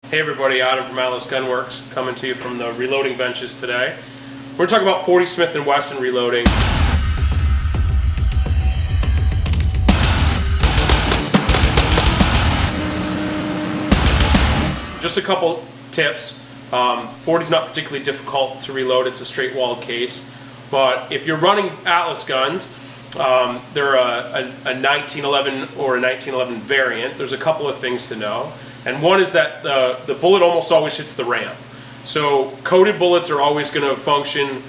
Hey everybody, Adam from Gunworks coming to you from the reloading benches today. We're going to talk about 40 Smith & Wesson reloading. Just a couple tips. 40 is not particularly difficult to reload, it's a straight walled case. But if you're running Atlas guns, they're a 1911 or a 1911 variant. There's a couple of things to know. And one is that the bullet almost always hits the ramp. So coated bullets are always going to function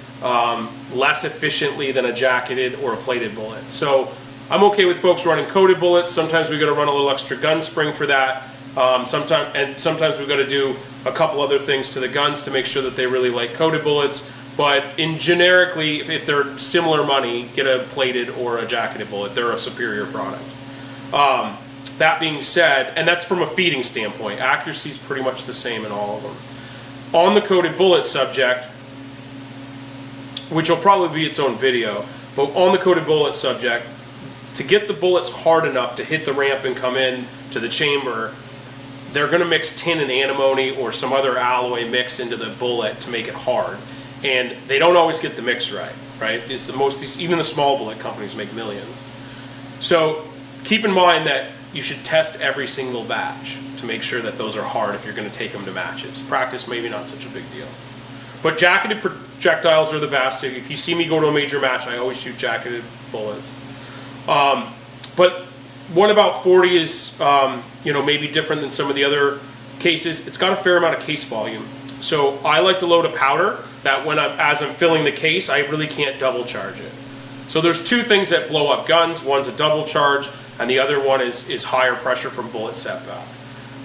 less efficiently than a jacketed or a plated bullet. So I'm okay with folks running coated bullets. Sometimes we've got to run a little extra gun spring for that. Sometimes we've got to do a couple other things to the guns to make sure that they really like coated bullets. But generically, if they're similar money, get a plated or a jacketed bullet. They're a superior product. That being said, and that's from a feeding standpoint, accuracy is pretty much the same in all of them. On the coated bullet subject, which will probably be its own video, but on the coated bullet subject, to get the bullets hard enough to hit the ramp and come in to the chamber, they're going to mix tin and antimony or some other alloy mix into the bullet to make it hard. And they don't always get the mix right? Even the small bullet companies make millions. So keep in mind that you should test every single batch to make sure that those are hard if you're going to take them to matches. Practice, maybe not such a big deal. But jacketed projectiles are the best. If you see me go to a major match, I always shoot jacketed bullets. But what about 40 is maybe different than some of the other cases? It's got a fair amount of case volume. So I like to load a powder that as I'm filling the case, I really can't double charge it. So there's two things that blow up guns. One's a double charge, and the other one is higher pressure from bullet setback.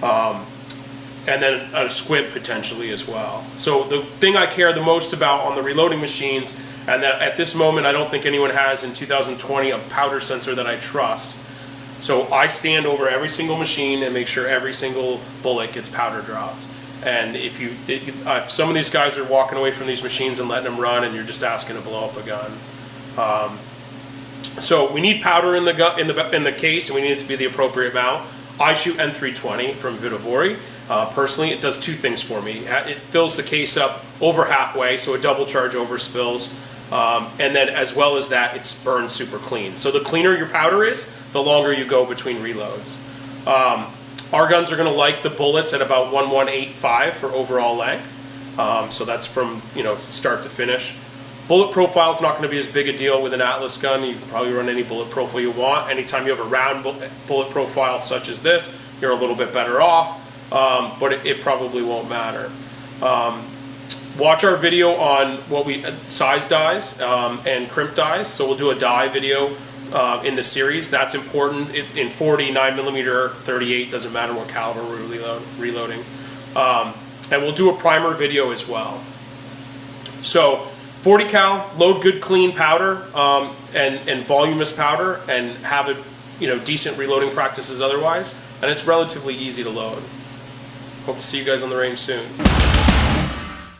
And then a squib potentially as well. So the thing I care the most about on the reloading machines, and that at this moment I don't think anyone has in 2020 a powder sensor that I trust. So I stand over every single machine and make sure every single bullet gets powder dropped. And if some of these guys are walking away from these machines and letting them run, and you're just asking to blow up a gun. So we need powder in the case, and we need it to be the appropriate amount. I shoot N320 from Vitovori. Personally, it does two things for me. It fills the case up over halfway, so a double charge overspills. And then as well as that, it's burned super clean. So the cleaner your powder is, the longer you go between reloads. Our guns are going to like the bullets at about 1185 for overall length. So that's from start to finish. Bullet profile is not going to be as big a deal with an Atlas gun. You can probably run any bullet profile you want. Anytime you have a round bullet profile such as this, you're a little bit better off, but it probably won't matter. Watch our video on size dies and crimp dies. So we'll do a die video in the series. That's important in 40, 9mm, 38, doesn't matter what caliber we're reloading. And we'll do a primer video as well. So 40 cal, load good clean powder and voluminous powder, and have it decent reloading practices otherwise, and it's relatively easy to load. Hope to see you guys on the range soon.